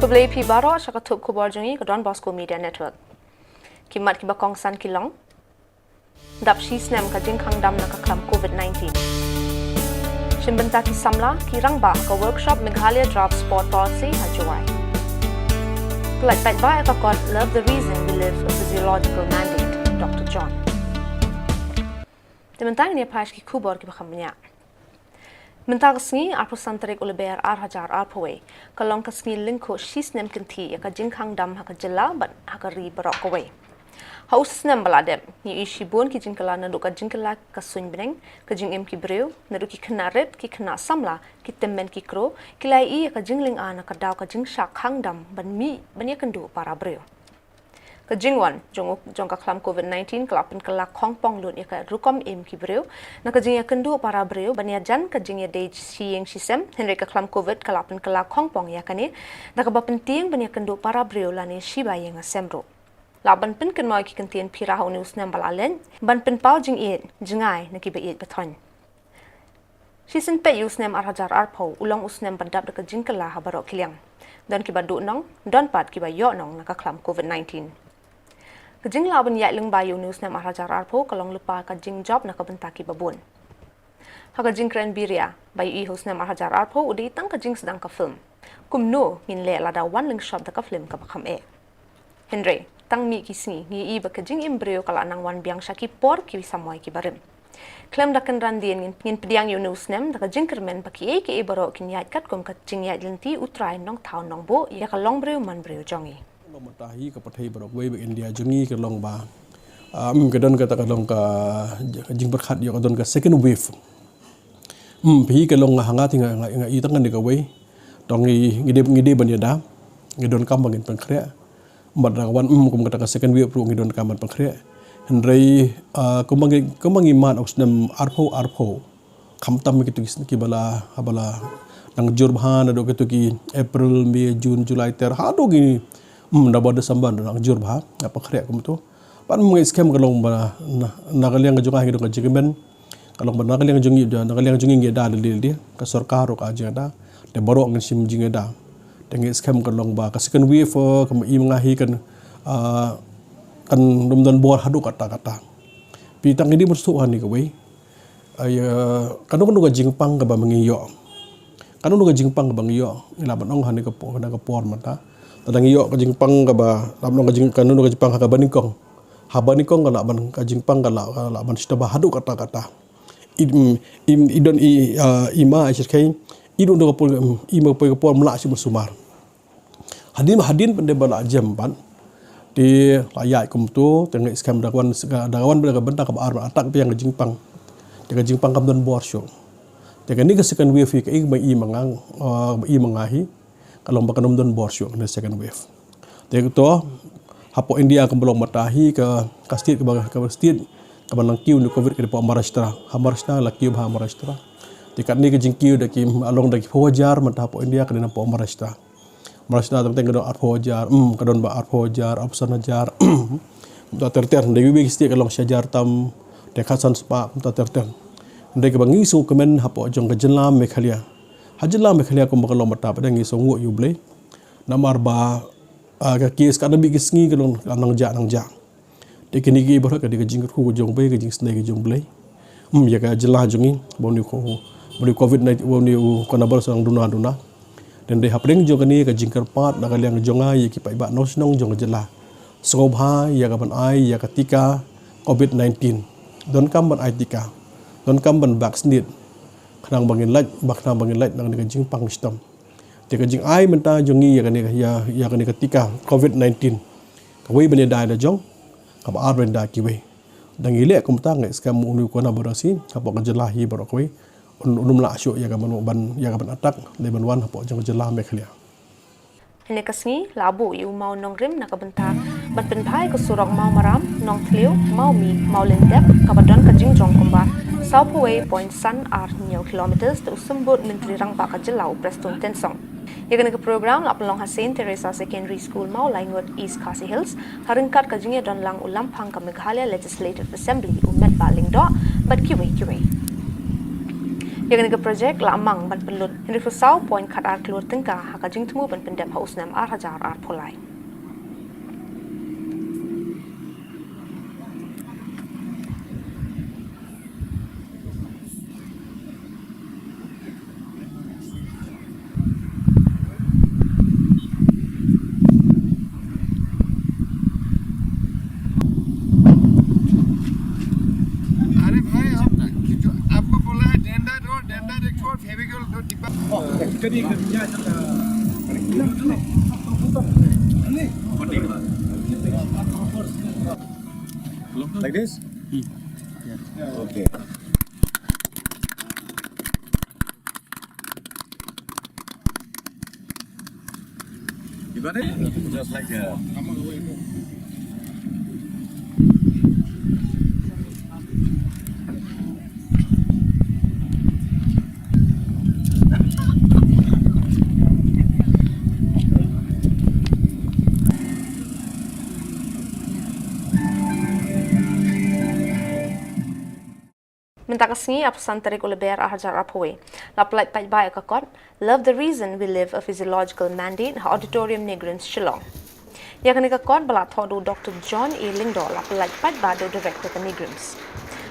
Sublay pi baro syakatuk Khubor jungi ke Don Bosco Media Network. Kimat kiba kongsan kilong. Dap shi snem ka jingkang dam na ka klam COVID-19. Shimbenta ki samla kirang ba ka workshop Meghalaya Draft Sport Policy hajuai. Pelaj baik ba ka kot love the reason we live a physiological mandate, Dr. John. Tementang ni pash ki Khubor ki bakhamnya. Mentang sengi arpo santarik uleber hajar arpowe kalong kasngi lingko shis nem kenti ya ka jingkang dam ha ka jylla ban ha ka ri barok kowe haus nem baladem ni ishi bon ki jingkala na do ka jingkala ka suin beneng ka jing em ki breu na do ki khna ret ki khna samla ki temmen ki kro ki lai i ka jingling ana ka daw ka jing shak khang dam ban mi ban ya kandu para breu ka jingwan jong ka klam COVID-19 kalapin kala khongpong lut ya ka rukom em ki breu na ka jing ya kendu para breu bania jan ka jing ya de sieng sisem henry ka klam COVID kalapin kala khongpong ya kane na ka bapenting bania kendu para breu lani shiba yang semro laban pin ken mai ki kentien pira ha news nam balalen ban pin pau jing e jingai na ki be baton sisen pe use nam arhajar arpo ulong usnem bandap ka jing kala ha barok kiliang dan ki badu nong don pat ki ba yo nong na ka klam COVID-19 Kajing laban ya leng bayu news na maharajar arpo kalong lupa kajing job na kabentaki babun. Hakajing kren biria bayu ihos na maharajar arpo udi tang kajing sedang ka film. Kumno min le lada wan leng shop da ka film ka bakam e. Henry tang mi kisni ni iba kajing embryo kala nang wan biang shaki por ki samoy ki barim. Klem da kan randien ngin pediang yu news nem da kajing kermen paki e ki baro kin yat kat kom kajing yat lenti utrai nong tau nong bo ya ka long breu man breu jongi. Matahi ke pathai barok wei India jungi ke long ba ke don kata long ka jing berkhat yo don ka second wave pi ke long hanga tinga i tangan ni ka wei dong ngide ban ya da ngidon kam bangin pengkrea madawan kum kata ka second wave ru ngidon kam ban pengkrea henrei kumangi man oksnam arpo kam tam ki bala habala nang jurbhan do ke ki April May June July ter ha do gi dapat Desember nak jur bah apa kerja kamu tu, pan mengai scam kalau nakaliang kejungan hidup kejikimen, kalau nakaliang jungi ngeda dia ke sarkar ka aja ada, de baru ngin sim jingi ada, dengan scam kalau bah kasihkan wave kamu mengahi kan dum bor hadu kata, pitang ini bersuhan ni kawai, kanu jingpang ke bangiyo, kanu jingpang ke bangiyo, ilaban ong hani ke por mata. Tadang iyo ka jingpang ka ba lamno ka jing kanu ka jingpang ka banikong habanikong ka laban ka jingpang ka laban sita ba hadu kata idon ima iskai idon do ka pol ima po ka pol mla si sumar hadin pende bala jam ban di layak kum tu tengah skam dakawan bela benda ka ar atak piang ka jingpang kam don bor show tega ni ka second wave ka i mangahi kalau makan don borsyo na second wave. Jadi tu hapo India akan belum matahi ke state ke state ke banang kiu ni covid ke depa Maharashtra la kiu ba Maharashtra. Dekat ni ke jingkiu de ki along de Hojar mata hapo India ke depa Maharashtra tentang ke don Hojar ke don ba Hojar opsan Hajar. Mta terter de wi state along Shajar tam de khasan spa mta terter. De ke bangi su kemen hapo jong ke Jylla Meghalaya Hajilla Meghalaya ko makalo mata pada ngi songo yuble namar ba ka kes ka nabi kisngi kalong nang ja de kini gi bor ka de jing ku jong be jing snai gi jong ble ya ka Jylla jongi boni covid-19 boni ko na bar sang duna dan de hapring jong ni ka jing pat na kaliang jonga ye ki pai ba nos nong jong Jylla sobha ya ka ban ai ya ketika covid-19 don kam ban ai tika don kam ban vaccinate nang bangin light nang dengan jingpang sistem. Jika jing ai menta jongi ya kan ketika COVID-19. Kawai benda dah ada jong, kapa ar benda kiwe. Dan ile aku menta ngai skam unu ko na berasi, kapa ke Jylla hi baru kawai unum la syuk ya kan atak leban wan hapo jong Jylla Meghalaya. Hene kasni labu yu mau nongrim na kabenta ban penpai ko surok mau maram nong tliu mau mi mau lendep kabadon ka jingjong komba Southway point san ar nyo kilometers tu sembut menteri rang ba ka Jylla Preston Tensong. Ya kena ke program la pelong Saint Teresa Secondary School mau Laingot East Khasi Hills haringkat ka jingya don lang ulam phang ka Meghalaya Legislative Assembly umet baling do bat kiwe Yang ni ke projek la amang ban pelut Henry Fusau point kat ar keluar tengka haka jing temu ban pendep haus nam ar hajar ar polai. Like this? Yeah. Okay. You got it? Just like Minta kasih apa santarik oleh ber ar hajar ar poe. La pelait pai bai kakot. Love the reason we live a physiological mandate ha auditorium Negrins Shillong. Ya kan kakot bala thodu Dr. John A. Lingdor la pelait pai bai do director ka Negrins.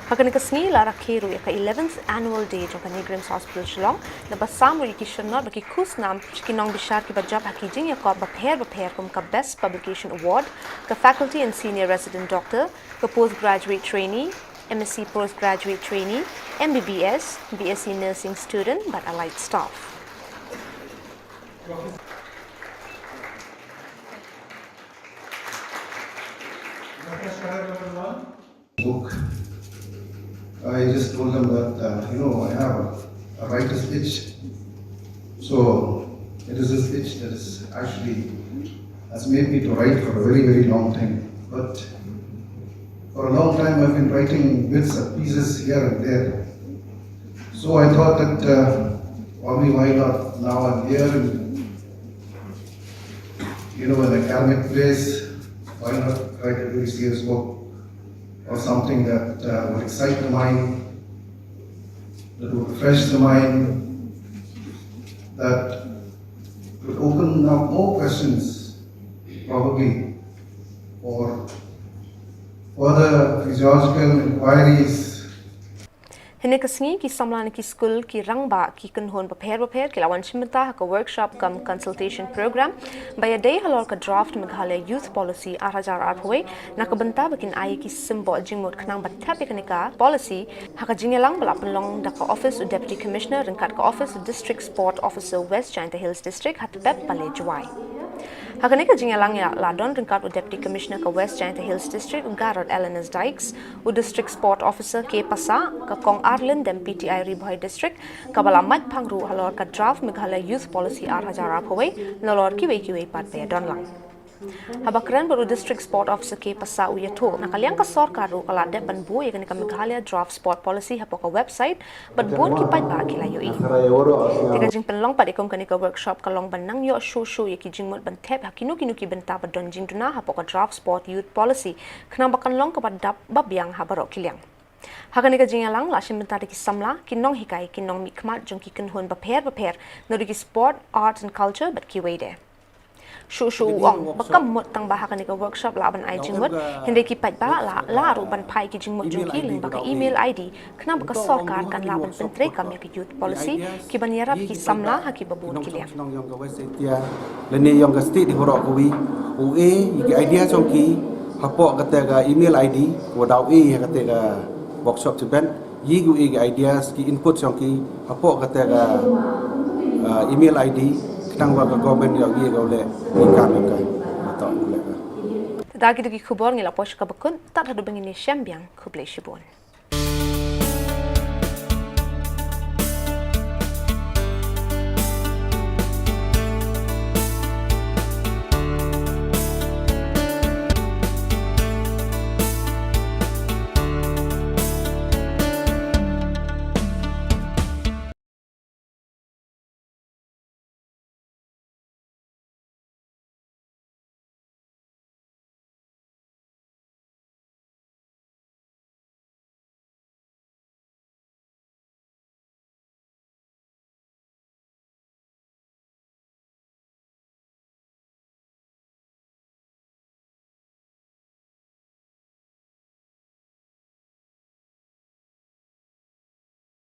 Hakan kasih la rakhiru ya ka 11th annual day jong ka Negrins Hospital Shillong. La basam ri ki shonot baki kus nam kinong bishar ki bajab hakijing ya ka bapher kum ka best publication award ka faculty and senior resident doctor ka postgraduate trainee MSc postgraduate trainee, MBBS, BSc nursing student, but allied staff. Book. I just told them that I have a writer's itch. So it is this itch that is actually has made me to write for a very, very long time. But for a long time I've been writing bits and pieces here and there. So I thought that probably why not now I'm here in an academic place, why not write a very serious book or something that would excite the mind, that would refresh the mind, that would open up more questions probably for further physiological inquiries. Hene kasngi ki samlan ki school ki rangba ki kunhon bapher ki lawan chimta ka workshop kam consultation program by a day halor ka draft Meghalaya youth policy ar hajar ar phoi nakabanta bakin ai ki simbo jingmut khnang bathap ka policy haka jingelang bala penlong da ka office of deputy commissioner ringkat ka office of district sport officer West Giant Hills district hat pep pale juai. Hakanika jingelang ya ladon ringkat u deputy commissioner ka West Giant Hills district Garrod Eleanor Dykes u district sport officer ke pasa ka Kong Arlen dem PTI Riboy district ka balamat phangru halor ka draft Meghalaya youth policy ar hajar apawai nolor ki wei pat pe don lang. Habakran baru district sport officer ke pasa u yato nakaliang ka sarkar ru kala de ban bu ka Meghalaya draft sport policy hapo ka website ban bon ki pat ba ki layo i tika jing penlong pad ikom kanika workshop kalong banang yo show ya ki jing mot ban tep hakinu ki benta ba don jing duna hapo ka draft sport youth policy khnang bakan long ka badap babyang habaro kiliang Hakanika jingalang la shimbenta ki samla kinong hikai kinong mikmat jong ki kinhon bapher nori ki sport arts and culture but ki wede Shu ong bakam mot tang baha kanika workshop la ban ai jingmot hindi ki pat ba la ru ban pai ki jingmot jong ki ling baka email ID kna baka sokar kan la ban pentre kam ki youth policy ki ban yarap ki samla ha ki babun ki liang yong ka west ya leni yong ka state di horok ko wi u e ki idea jong ki hapo ka email ID ko daw e ka workshop tu ben yigu e ideas ki input jong ki hapo ka email ID nang wa ka government yo gi gole ikam ka to le Dagi ki khubor ngila posh ka bakun tat hadu bengini syambiang khuble shibon